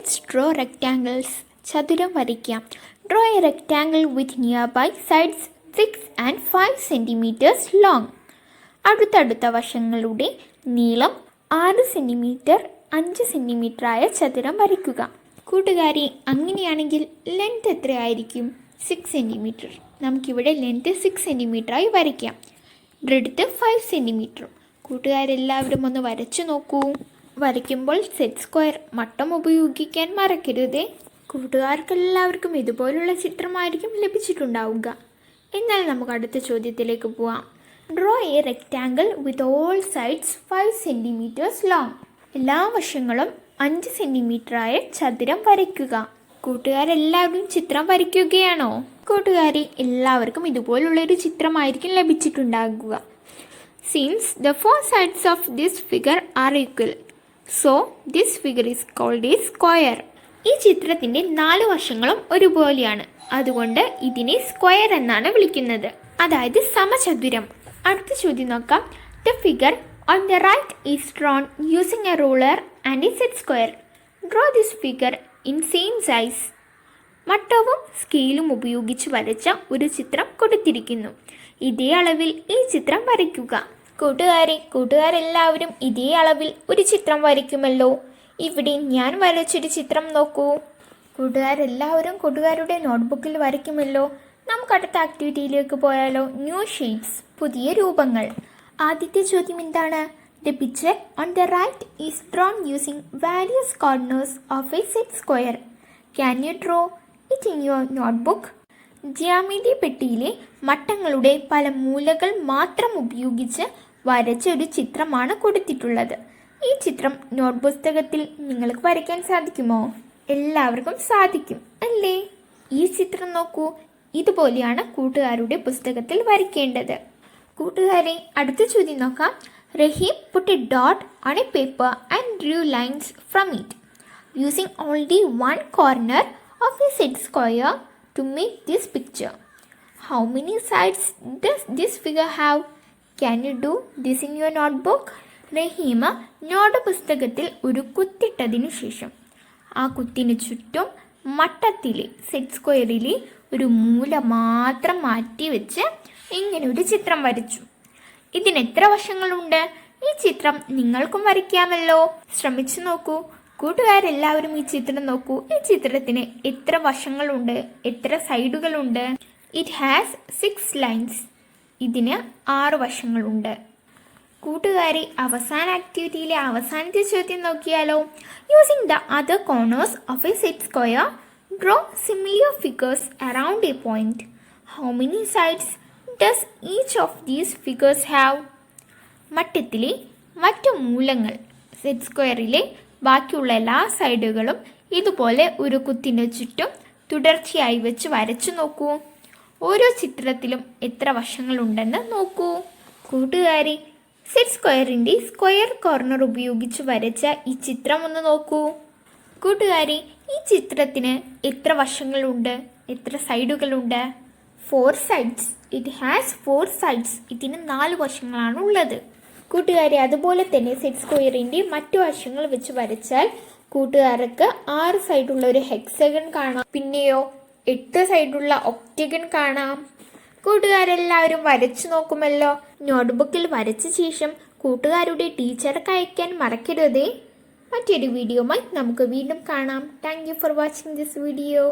Let's draw rectangles. ചതുരം വരയ്ക്കാം. Draw a rectangle with nearby sides 6 and 5 centimeters long. അടുത്തടുത്ത വശങ്ങളുടെ നീളം 6 സെൻറ്റിമീറ്റർ 5 സെൻറ്റിമീറ്റർ ആയ ചതുരം വരയ്ക്കുക. കൂട്ടുകാരി, അങ്ങനെയാണെങ്കിൽ ലെങ്ത് എത്രയായിരിക്കും? 6 സെൻറ്റിമീറ്റർ. നമുക്കിവിടെ ലെങ്ത് 6 സെൻറ്റിമീറ്ററായി വരയ്ക്കാം. ബ്രെഡ്ത്ത് 5 സെൻറ്റിമീറ്ററും. കൂട്ടുകാരെല്ലാവരും ഒന്ന് വരച്ചു നോക്കൂ. വരയ്ക്കുമ്പോൾ സെറ്റ് സ്ക്വയർ മട്ടം ഉപയോഗിക്കാൻ മറക്കരുതേ. കൂട്ടുകാർക്കെല്ലാവർക്കും ഇതുപോലുള്ള ചിത്രമായിരിക്കും ലഭിച്ചിട്ടുണ്ടാവുക. എന്നാൽ നമുക്ക് അടുത്ത ചോദ്യത്തിലേക്ക് പോവാം. Draw A rectangle with all sides 5 centimetres long. എല്ലാ വശങ്ങളും 5 സെൻറ്റിമീറ്ററായ ചതുരം വരയ്ക്കുക. കൂട്ടുകാരെല്ലാവരും ചിത്രം വരയ്ക്കുകയാണോ? കൂട്ടുകാരി, എല്ലാവർക്കും ഇതുപോലുള്ളൊരു ചിത്രമായിരിക്കും ലഭിച്ചിട്ടുണ്ടാകുക. Since the 4 sides of this figure are equal, so this figure is called a square. ഈ ചിത്രത്തിൻ്റെ 4 വശങ്ങളും ഒരുപോലെയാണ്. അതുകൊണ്ട് ഇതിനെ സ്ക്വയർ എന്നാണ് വിളിക്കുന്നത്, അതായത് സമചതുരം. അടുത്ത ചോദ്യം നോക്കാം. The figure on the right is drawn using a ruler and a set square. Draw this figure in same size. മട്ടവും സ്കെയിലും ഉപയോഗിച്ച് വരച്ച ഒരു ചിത്രം കൊടുത്തിരിക്കുന്നു. ഇതേ അളവിൽ ഈ ചിത്രം വരയ്ക്കുക. കൂട്ടുകാരെല്ലാവരും ഇതേ അളവിൽ ഒരു ചിത്രം വരയ്ക്കുമല്ലോ. ഇവിടെ ഞാൻ വരച്ചൊരു ചിത്രം നോക്കൂ. കൂട്ടുകാരെല്ലാവരും കൂട്ടുകാരുടെ നോട്ട്ബുക്കിൽ വരയ്ക്കുമല്ലോ. നമുക്ക് അടുത്ത ആക്ടിവിറ്റിയിലേക്ക് പോയാലോ? ന്യൂ ഷെയ്ഡ്സ്, പുതിയ രൂപങ്ങൾ. ആദ്യത്തെ ചോദ്യം എന്താണ്? The picture on the right is drawn using various corners of a set square. Can you draw it in your notebook? ജ്യാമിതി പെട്ടിയിലെ മട്ടങ്ങളുടെ പല മൂലകൾ മാത്രം ഉപയോഗിച്ച് വരച്ച ഒരു ചിത്രമാണ് കൊടുത്തിട്ടുള്ളത്. ഈ ചിത്രം നോട്ട് പുസ്തകത്തിൽ നിങ്ങൾക്ക് വരയ്ക്കാൻ സാധിക്കുമോ? എല്ലാവർക്കും സാധിക്കും അല്ലേ? ഈ ചിത്രം നോക്കൂ. ഇതുപോലെയാണ് കൂട്ടുകാരുടെ പുസ്തകത്തിൽ വരയ്ക്കേണ്ടത്. കൂട്ടുകാരെ, അടുത്ത ചോദ്യം നോക്കാം. റഹീം put a dot on a paper and drew lines from it using only one corner of a set square to make this picture. How many sides does this figure have? Can you do this in your notebook? Rahima note പുസ്തകത്തിൽ ഒരു കുത്തിട്ടതിനു ശേഷം ആ കുത്തിന് ചുറ്റും മട്ടത്തിലെ set സ്ക്വയറിലെ ഒരു മൂല മാത്രം മാറ്റി വെച്ച് ഇങ്ങനെ ഒരു ചിത്രം വരച്ചു. ഇതിന് എത്ര വശങ്ങളുണ്ട്? ഈ ചിത്രം നിങ്ങൾക്കും വരയ്ക്കാമല്ലോ. ശ്രമിച്ചു നോക്കൂ. കൂട്ടുകാരെല്ലാവരും ഈ ചിത്രം നോക്കൂ. ഈ ചിത്രത്തിന് എത്ര വശങ്ങളുണ്ട്? എത്ര സൈഡുകളുണ്ട്? It has 6 lines. ഇതിന് 6 വശങ്ങളുണ്ട്. കൂട്ടുകാരെ, അവസാന ആക്ടിവിറ്റിയിലെ അവസാനത്തെ ചോദ്യം നോക്കിയാലോ? Using the other corners of a set square, draw similar figures around a point. How many sides does each of these figures have? മട്ടത്തിലെ മറ്റു മൂലങ്ങൾ സെറ്റ് സ്ക്വയറിലെ ബാക്കിയുള്ള എല്ലാ സൈഡുകളും ഇതുപോലെ ഒരു കുത്തിന് ചുറ്റും തുടർച്ചയായി വെച്ച് വരച്ചു നോക്കൂ. ഓരോ ചിത്രത്തിലും എത്ര വശങ്ങളുണ്ടെന്ന് നോക്കൂ. കൂട്ടുകാരി, സെറ്റ് സ്ക്വയറിൻ്റെ സ്ക്വയർ കോർണർ ഉപയോഗിച്ച് വരച്ച ഈ ചിത്രം ഒന്ന് നോക്കൂ. കൂട്ടുകാരി, ഈ ചിത്രത്തിന് എത്ര വശങ്ങളുണ്ട്? എത്ര സൈഡുകളുണ്ട്? 4 sides. It has 4 sides. ഇതിന് 4 വശങ്ങളാണ് ഉള്ളത്. കൂട്ടുകാരി, അതുപോലെ തന്നെ സെറ്റ് സ്ക്വയറിൻ്റെ മറ്റു വശങ്ങൾ വെച്ച് വരച്ചാൽ കൂട്ടുകാർക്ക് 6 സൈഡുള്ള ഒരു ഹെക്സഗൺ കാണാം. പിന്നെയോ 8 സൈഡുള്ള ഒക്ടഗൺ കാണാം. കൂട്ടുകാരെല്ലാവരും വരച്ചു നോക്കുമല്ലോ. നോട്ട്ബുക്കിൽ വരച്ച ശേഷം കൂട്ടുകാരുടെ ടീച്ചർക്ക് അയക്കാൻ മറക്കരുതേ. മറ്റൊരു വീഡിയോയുമായി നമുക്ക് വീണ്ടും കാണാം. Thank you for watching this video.